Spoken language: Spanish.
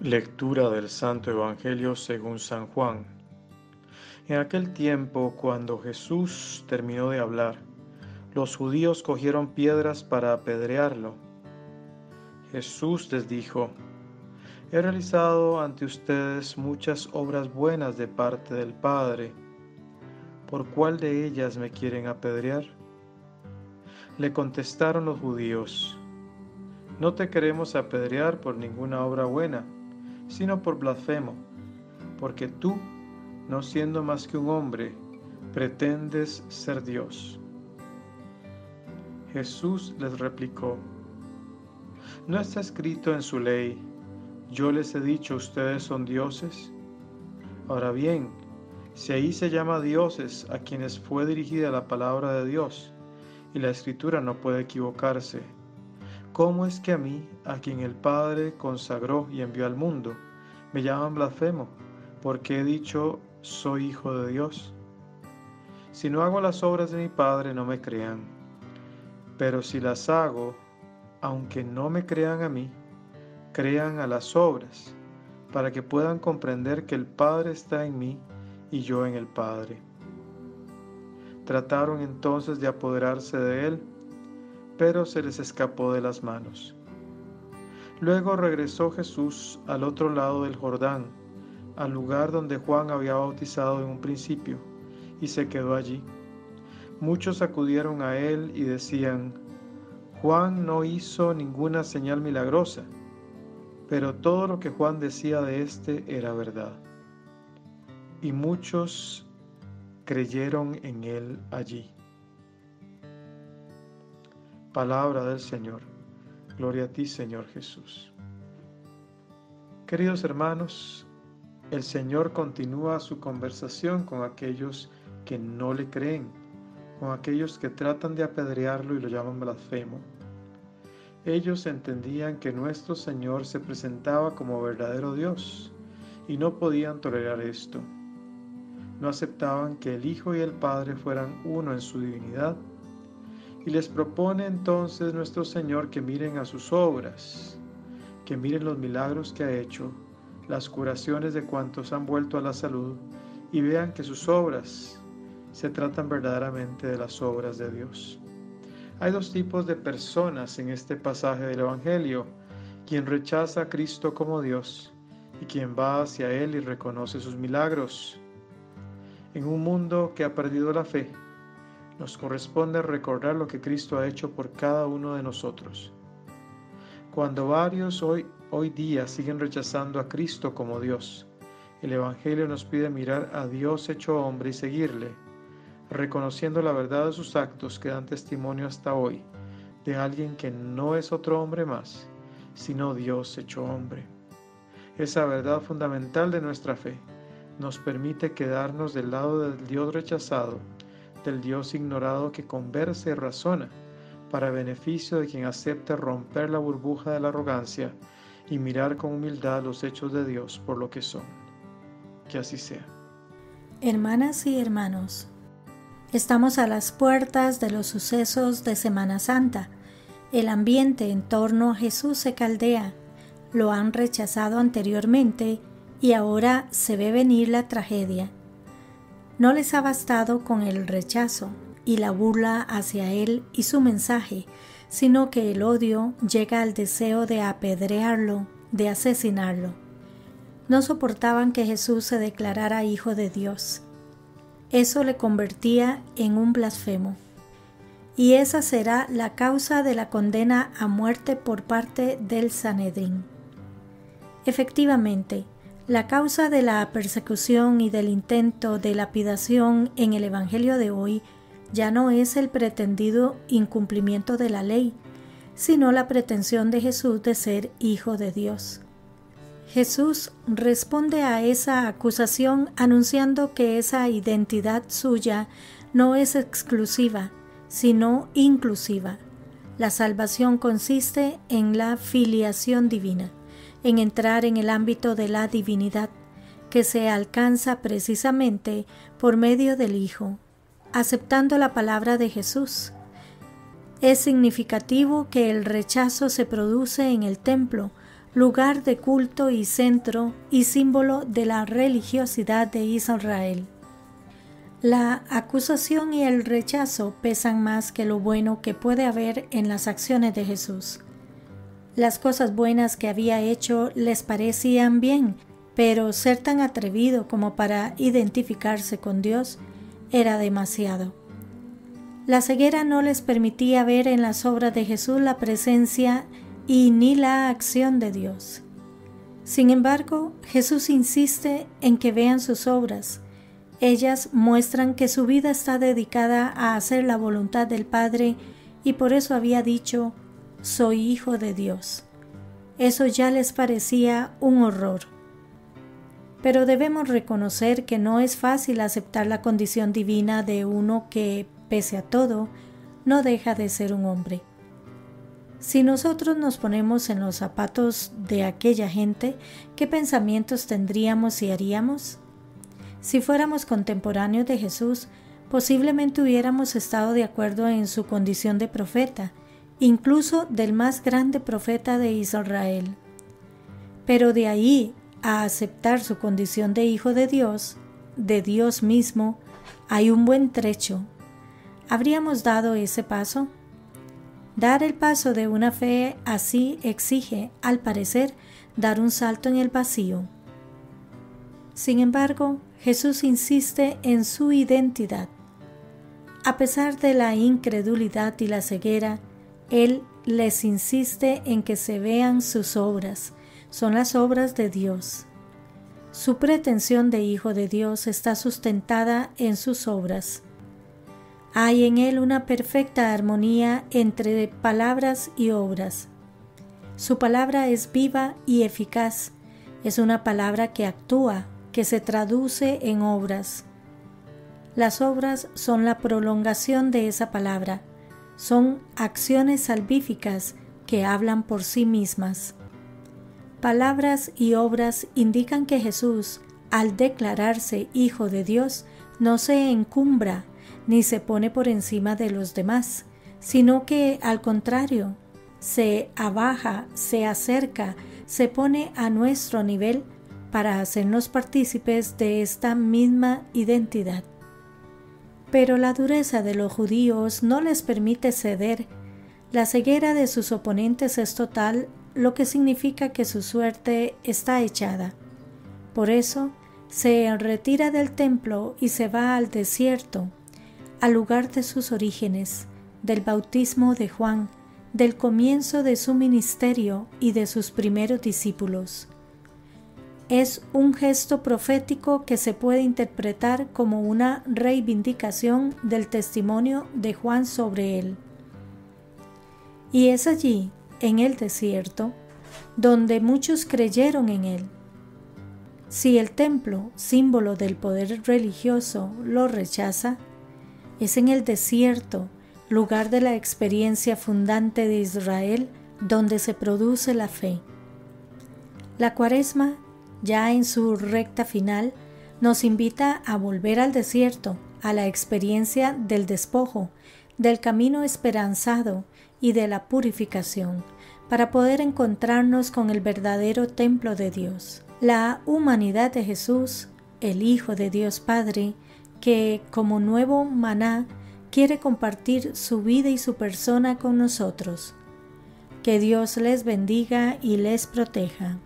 Lectura del Santo Evangelio según San Juan. En aquel tiempo, cuando Jesús terminó de hablar, los judíos cogieron piedras para apedrearlo. Jesús les dijo: He realizado ante ustedes muchas obras buenas de parte del Padre. ¿Por cuál de ellas me quieren apedrear? Le contestaron los judíos: No te queremos apedrear por ninguna obra buena, sino por blasfemo, porque tú, no siendo más que un hombre, pretendes ser Dios. Jesús les replicó: ¿No está escrito en su ley: yo les he dicho, ustedes son dioses? Ahora bien, si ahí se llama dioses a quienes fue dirigida la palabra de Dios, y la Escritura no puede equivocarse, ¿cómo es que a mí, a quien el Padre consagró y envió al mundo, me llaman blasfemo, porque he dicho, soy hijo de Dios? Si no hago las obras de mi Padre, no me crean, pero si las hago, aunque no me crean a mí, crean a las obras, para que puedan comprender que el Padre está en mí y yo en el Padre. Trataron entonces de apoderarse de él, pero se les escapó de las manos. Luego regresó Jesús al otro lado del Jordán, al lugar donde Juan había bautizado en un principio, y se quedó allí. Muchos acudieron a él y decían: Juan no hizo ninguna señal milagrosa, pero todo lo que Juan decía de éste era verdad. Y muchos creyeron en él allí. Palabra del Señor. Gloria a ti, Señor Jesús. Queridos hermanos, el Señor continúa su conversación con aquellos que no le creen, con aquellos que tratan de apedrearlo y lo llaman blasfemo. Ellos entendían que nuestro Señor se presentaba como verdadero Dios y no podían tolerar esto. No aceptaban que el Hijo y el Padre fueran uno en su divinidad, y les propone entonces nuestro Señor que miren a sus obras, que miren los milagros que ha hecho, las curaciones de cuantos han vuelto a la salud, y vean que sus obras se tratan verdaderamente de las obras de Dios. Hay dos tipos de personas en este pasaje del Evangelio: quien rechaza a Cristo como Dios y quien va hacia Él y reconoce sus milagros. En un mundo que ha perdido la fe, nos corresponde recordar lo que Cristo ha hecho por cada uno de nosotros. Cuando varios hoy día siguen rechazando a Cristo como Dios, el Evangelio nos pide mirar a Dios hecho hombre y seguirle, reconociendo la verdad de sus actos que dan testimonio hasta hoy de alguien que no es otro hombre más, sino Dios hecho hombre. Esa verdad fundamental de nuestra fe nos permite quedarnos del lado del Dios rechazado, del Dios ignorado que conversa y razona, para beneficio de quien acepte romper la burbuja de la arrogancia y mirar con humildad los hechos de Dios por lo que son. Que así sea. Hermanas y hermanos, estamos a las puertas de los sucesos de Semana Santa. El ambiente en torno a Jesús se caldea. Lo han rechazado anteriormente y ahora se ve venir la tragedia. No les ha bastado con el rechazo y la burla hacia Él y su mensaje, sino que el odio llega al deseo de apedrearlo, de asesinarlo. No soportaban que Jesús se declarara Hijo de Dios. Eso le convertía en un blasfemo. Y esa será la causa de la condena a muerte por parte del Sanedrín. Efectivamente, la causa de la persecución y del intento de lapidación en el Evangelio de hoy ya no es el pretendido incumplimiento de la ley, sino la pretensión de Jesús de ser Hijo de Dios. Jesús responde a esa acusación anunciando que esa identidad suya no es exclusiva, sino inclusiva. La salvación consiste en la filiación divina, en entrar en el ámbito de la divinidad, que se alcanza precisamente por medio del Hijo, aceptando la palabra de Jesús. Es significativo que el rechazo se produce en el templo, lugar de culto y centro y símbolo de la religiosidad de Israel. La acusación y el rechazo pesan más que lo bueno que puede haber en las acciones de Jesús. Las cosas buenas que había hecho les parecían bien, pero ser tan atrevido como para identificarse con Dios era demasiado. La ceguera no les permitía ver en las obras de Jesús la presencia y ni la acción de Dios. Sin embargo, Jesús insiste en que vean sus obras. Ellas muestran que su vida está dedicada a hacer la voluntad del Padre y por eso había dicho: «Soy hijo de Dios». Eso ya les parecía un horror. Pero debemos reconocer que no es fácil aceptar la condición divina de uno que, pese a todo, no deja de ser un hombre. Si nosotros nos ponemos en los zapatos de aquella gente, ¿qué pensamientos tendríamos y haríamos? Si fuéramos contemporáneos de Jesús, posiblemente hubiéramos estado de acuerdo en su condición de profeta, incluso del más grande profeta de Israel. Pero de ahí a aceptar su condición de hijo de Dios mismo, hay un buen trecho. ¿Habríamos dado ese paso? Dar el paso de una fe así exige, al parecer, dar un salto en el vacío. Sin embargo, Jesús insiste en su identidad. A pesar de la incredulidad y la ceguera, Él les insiste en que se vean sus obras. Son las obras de Dios. Su pretensión de hijo de Dios está sustentada en sus obras. Hay en Él una perfecta armonía entre palabras y obras. Su palabra es viva y eficaz. Es una palabra que actúa, que se traduce en obras. Las obras son la prolongación de esa palabra. Son acciones salvíficas que hablan por sí mismas. Palabras y obras indican que Jesús, al declararse Hijo de Dios, no se encumbra ni se pone por encima de los demás, sino que, al contrario, se abaja, se acerca, se pone a nuestro nivel para hacernos partícipes de esta misma identidad. Pero la dureza de los judíos no les permite ceder. La ceguera de sus oponentes es total, lo que significa que su suerte está echada. Por eso, se retira del templo y se va al desierto, al lugar de sus orígenes, del bautismo de Juan, del comienzo de su ministerio y de sus primeros discípulos. Es un gesto profético que se puede interpretar como una reivindicación del testimonio de Juan sobre él. Y es allí, en el desierto, donde muchos creyeron en él. Si el templo, símbolo del poder religioso, lo rechaza, es en el desierto, lugar de la experiencia fundante de Israel, donde se produce la fe. La Cuaresma, ya en su recta final, nos invita a volver al desierto, a la experiencia del despojo, del camino esperanzado y de la purificación, para poder encontrarnos con el verdadero templo de Dios, la humanidad de Jesús, el Hijo de Dios Padre, que, como nuevo maná, quiere compartir su vida y su persona con nosotros. Que Dios les bendiga y les proteja.